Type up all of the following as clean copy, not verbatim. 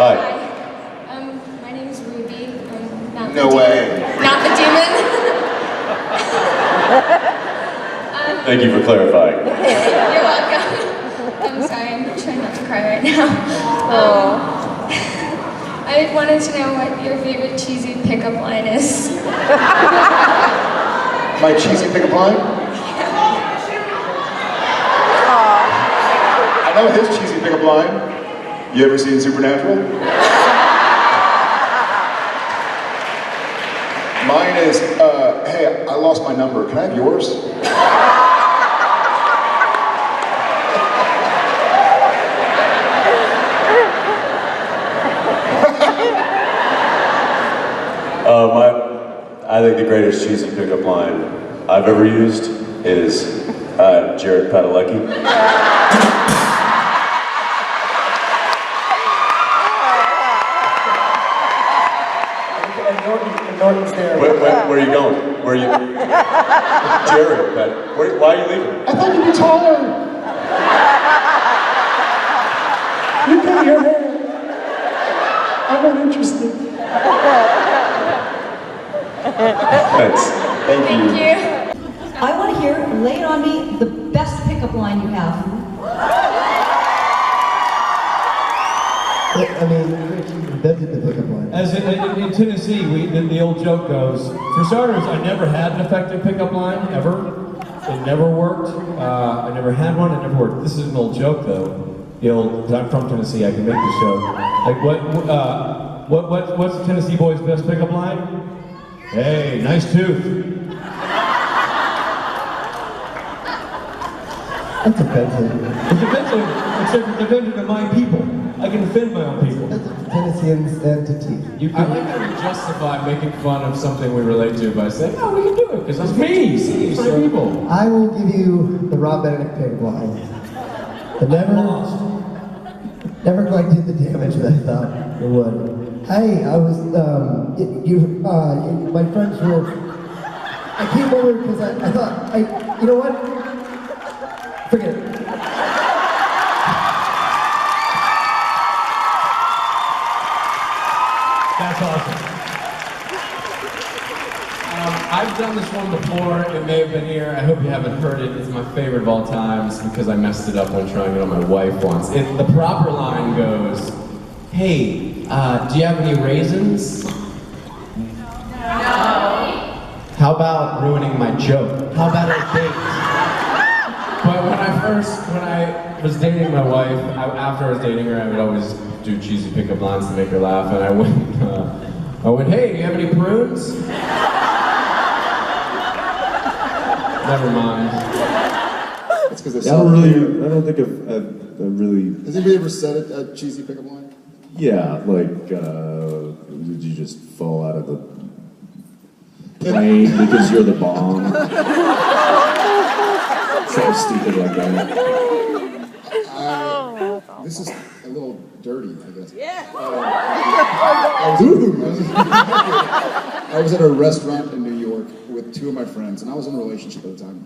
Hi. My name is Ruby. I'm not No the way. Not the demon. Thank you for clarifying. You're welcome. I'm sorry, I'm trying not to cry right now. I wanted to know what your favorite cheesy pickup line is. My cheesy pickup line? I know his cheesy pickup line. You ever seen Supernatural? Mine is, hey, I lost my number. Can I have yours? I think the greatest cheesy pickup line I've ever used is Jared Padalecki. Norton's there. Where are you going? Where are you? Jared, why are you leaving? I thought you'd be taller. You cut your hair. I'm not interested. Thanks. Thank you. Thank you. I want to hear, lay it on me, the best pickup line you have. I mean, you invented the pickup line. As in Tennessee, the old joke goes, for starters, I never had an effective pickup line, ever. It never worked. I never had one, it never worked. This is an old joke, though. Because I'm from Tennessee, I can make this joke. Like, what's the Tennessee boy's best pickup line? Hey, nice tooth. That's offensive. It's offensive, except it's offensive to my people. I can offend my own people. That's a Tennessean's entity. I like how we justify making fun of something we relate to by saying, oh, we can do it, because it's me, see, it's my people. I will give you the Rob Benedict pickup line. It never quite did the damage that I thought it would. Hey, I was, my friends were, I came over because I thought, you know what? Forget it. That's awesome. I've done this one before, it may have been here, I hope you haven't heard it, it's my favorite of all times because I messed it up when trying it on my wife once. The proper line goes, hey, do you have any raisins? No. How about ruining my joke? How about a date? But when I was dating my wife, after I was dating her, I would always do cheesy pickup lines to make her laugh, and I went, hey, do you have any prunes? Never mind. It's because I don't think I've really. Has anybody ever said a cheesy pickup line? Yeah, like, did you just fall out of the plane because you're the bomb? Something stupid like that. This is a little dirty, I guess. Yeah. I was at a restaurant in New York with two of my friends, and I was in a relationship at the time.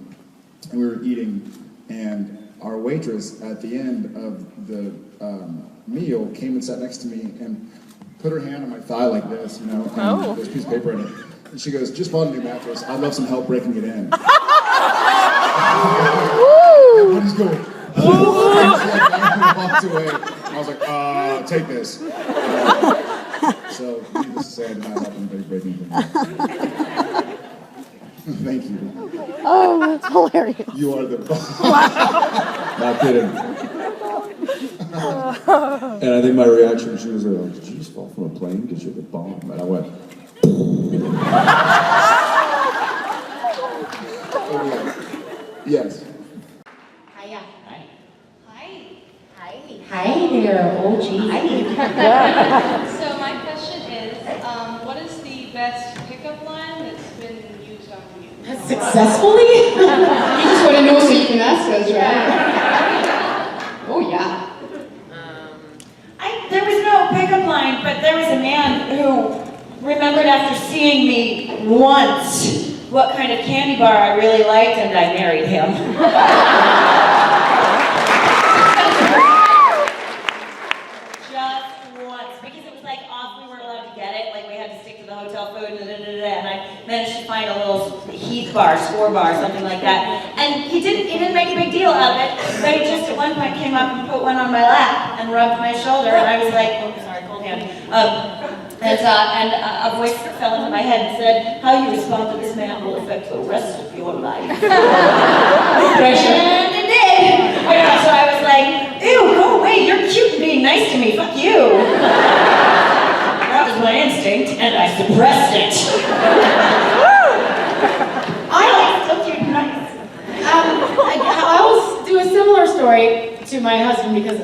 And we were eating, and our waitress at the end of the meal came and sat next to me and put her hand on my thigh like this, you know, and there's a piece of paper in it. And she goes, just bought a new mattress. I'd love some help breaking it in. Everybody's going, and walked away. I was like, take this. So, needless to say, I did not help anybody break anything. Thank you. Oh, that's hilarious. You are the boss. Not kidding. And I think my reaction, she was like, did you just fall from a plane because you're the bomb? And I went, Yes. Hiya. Hi. Hi. Hi there, OG. So my question is, what is the best pickup line that's been used on you? Successfully? You just want to know so you can ask us, right? Oh, yeah. There was no pickup line, but there was a man who remembered after seeing me once what kind of candy bar I really liked, and I married him. Just once because it was like off, we weren't allowed to get it, like we had to stick to the hotel food, and I managed to find a little Heath bar, score bar, something like that. And he didn't make a big deal out of it, but he just at one point came up and put one on my lap and rubbed my shoulder, and I was like, oh, sorry, cold hand. And a voice fell into my head and said, how you respond to this man will affect the rest of your life. And it did. So I was like, ew, go away, you're cute and being nice to me, fuck you. That was my instinct, and I suppressed it. I like still cute and nice. I'll do a similar story to my husband because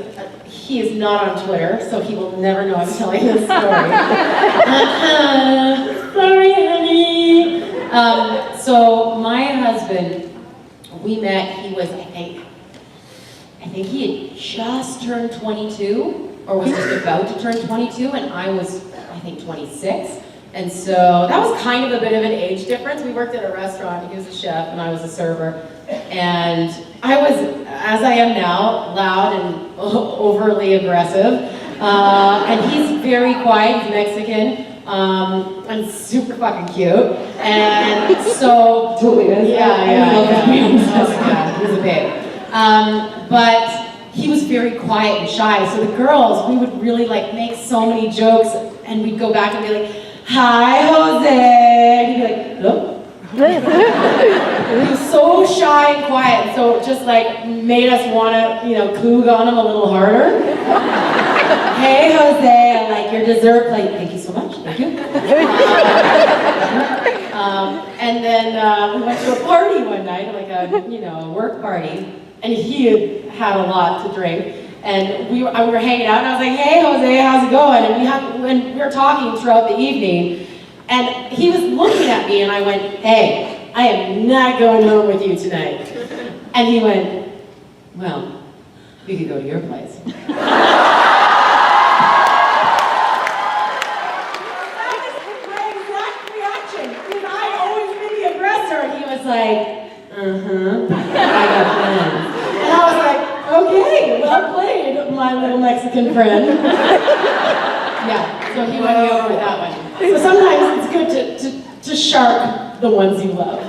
he is not on Twitter, so he will never know I'm telling this story. Sorry, honey. So my husband, we met, he was, I think he had just turned 22, or was just about to turn 22, and I was, I think, 26. And so that was kind of a bit of an age difference. We worked at a restaurant, he was a chef and I was a server. And I was, as I am now, loud and overly aggressive. And he's very quiet, he's Mexican, and super fucking cute. And so, Totally is. yeah, he's a babe. But he was very quiet and shy, so the girls, we would really like make so many jokes, and we'd go back and be like, hi, Jose, and he'd be like, hello? He was so shy and quiet, so it just like made us want to, coog on him a little harder. Hey, Jose, I like your dessert plate. Thank you so much, thank you. And then we went to a party one night, like a work party, and he had a lot to drink. And we were hanging out, and I was like, hey, Jose, how's it going? And we were talking throughout the evening, and he was looking at me, and I went, hey, I am not going home with you tonight. And he went, well, we could go to your place. That was my exact reaction, because I'd always been the aggressor. He was like, I got plans. And I was like, okay, well played, my little Mexican friend. Yeah, so he won me over with that one. So sometimes it's good to shark the ones you love.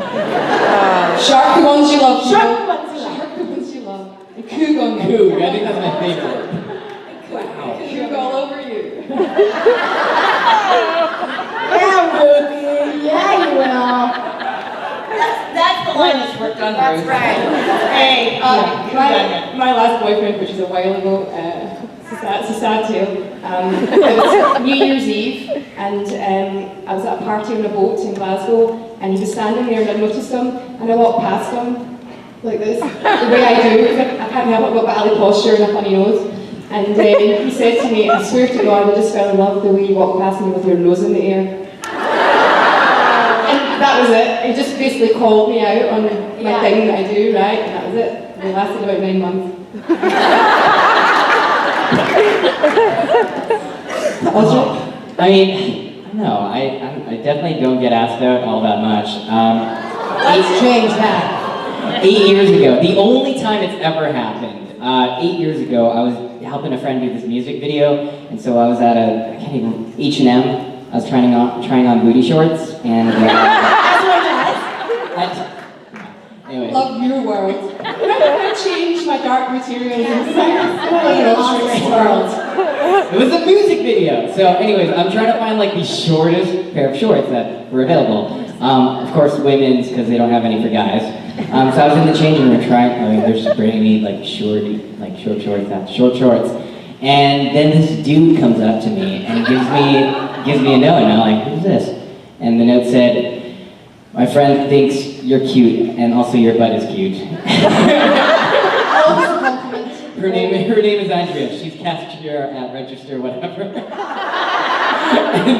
Shark the ones you love. Shark the ones you love. Shark the ones you love. And coog on them. Coog, I think that's my favorite. Wow. Coog all over you. Yeah, Ruby. Yeah, you will. That's the line that's worked on. That's right. Hey, My last boyfriend, which is a while ago, it's a sad tale. It was New Year's Eve, and I was at a party on a boat in Glasgow, and he was standing there, and I noticed him, and I walked past him like this, the way I do, because I can't help it, I've got ballet posture and a funny nose. And he said to me, I swear to God, I just fell in love the way you walked past me with your nose in the air. That was it. He just basically called me out on my thing that I do, right? And that was it. And it lasted about 9 months. I mean, no, I definitely don't get asked out all that much. Let's change that. 8 years ago, the only time it's ever happened, 8 years ago, I was helping a friend do this music video, and so I was at H&M. I was trying on booty shorts, and anyway. Love your world. I'm gonna change my dark materials and It was a music video. So anyways, I'm trying to find like the shortest pair of shorts that were available. Of course, women's, because they don't have any for guys. So I was in the changing room they're just bringing me like short shorts. And then this dude comes up to me and gives me a note, and I'm like, who's this? And the note said, my friend thinks you're cute, and also your butt is cute. Her name is Andrea. She's cashier at register, whatever. And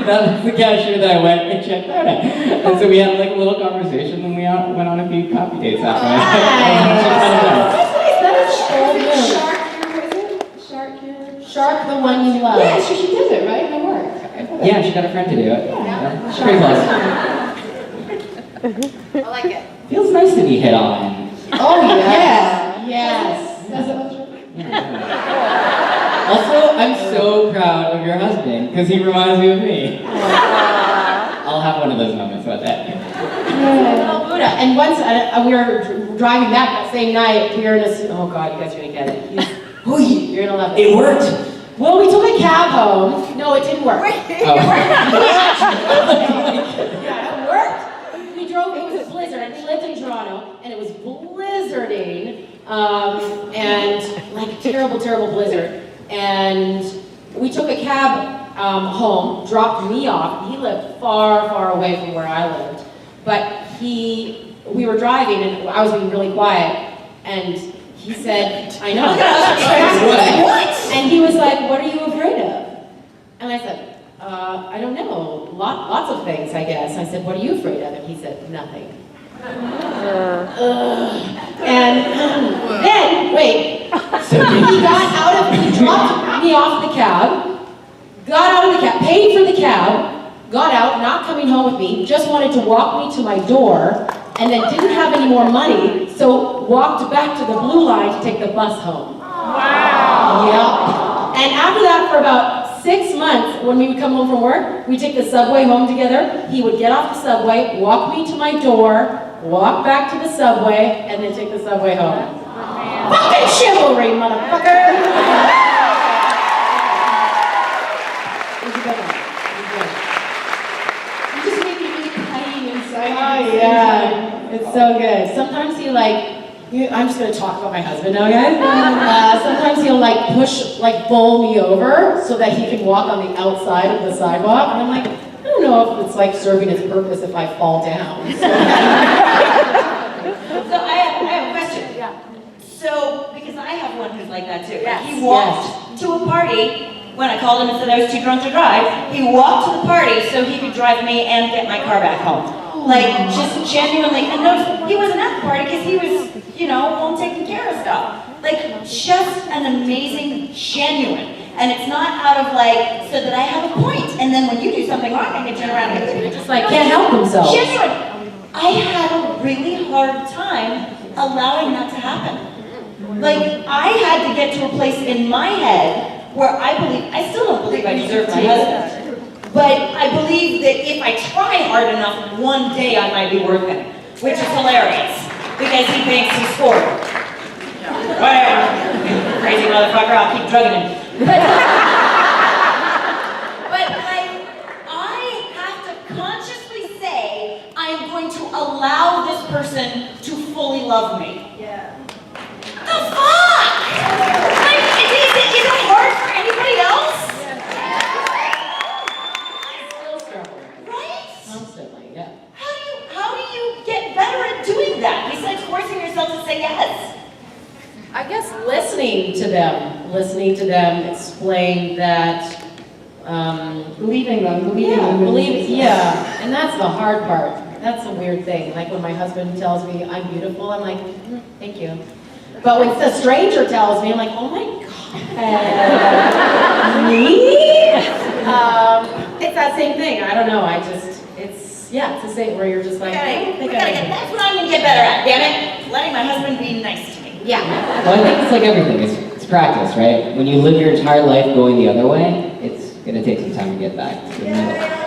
that was the cashier that I went and checked out at. And so we had like a little conversation, and we went on a few coffee dates after that. Shark the one you love. Yeah, she did it, right? It worked. Yeah, she got a friend to do it. Yeah. Pretty close. I like it. Feels nice to be hit on. Oh, yeah. Yes. Does it? Yeah. Also, I'm so proud of your husband because he reminds me of me. I'll have one of those moments about that. Little Buddha. And once we were driving back that same night, we were in a, oh God, you guys are gonna get it. You're gonna love it. It worked. Well, we took a cab home. No, it didn't work. Oh. Yeah, it worked. We drove, it was a blizzard, and we lived in Toronto, and it was blizzarding, and like terrible, terrible blizzard. And we took a cab home, dropped me off. He lived far, far away from where I lived. But we were driving, and I was being really quiet, and he said, I know. What? And he was like, what are you afraid of? And I said, I don't know, lots of things, I guess. I said, what are you afraid of? And he said, nothing. And then, wait, he dropped me off the cab, got out of the cab, paid for the cab, got out, not coming home with me, just wanted to walk me to my door, and then didn't have any more money, so walked back to the Blue Line to take the bus home. Wow. Yep. And after that, for about 6 months, when we would come home from work, we'd take the subway home together. He would get off the subway, walk me to my door, walk back to the subway, and then take the subway home. Fucking chivalry, motherfucker! You just make me really cutting inside. Oh yeah, it's so good. Sometimes he I'm just gonna talk about my husband now, guys. Sometimes he'll bowl me over so that he can walk on the outside of the sidewalk, and I'm like, I don't know if it's like serving its purpose if I fall down. So I have a question. Yeah. So, because I have one who's like that too. Yes. He walked to a party when I called him and said I was too drunk to drive. He walked to the party so he could drive me and get my car back home. Like, just genuinely, and notice, he wasn't at the party because he was, home taking care of stuff. Like, just an amazing, genuine. And it's not out of so that I have a point. And then when you do something wrong, I can turn around and Just can't help themselves. Genuine. I had a really hard time allowing that to happen. Like, I had to get to a place in my head where I still don't believe I deserve my husband. But I believe that if I try hard enough, one day I might be worth it. Which is hilarious. Because he thinks he scored. Whatever. Crazy motherfucker, I'll keep drugging him. But I have to consciously say, I'm going to allow this person to fully love me. Yeah. The fuck? Is it hard for anybody else? I still struggle. Right? Constantly, yeah. How do you get better at doing that besides forcing yourself to say yes? I guess listening to them explain that, Believing them. yeah, and that's the hard part. That's a weird thing. Like when my husband tells me I'm beautiful, I'm like, thank you. But when the stranger tells me, I'm like, oh my God, me? It's that same thing. I don't know. It's the same where you're just like, That's what I'm gonna get better at, damn it. Letting my husband be nice to me. yeah. Well, I think it's like everything. It's practice, right? When you live your entire life going the other way, it's gonna take some time to get back to the middle.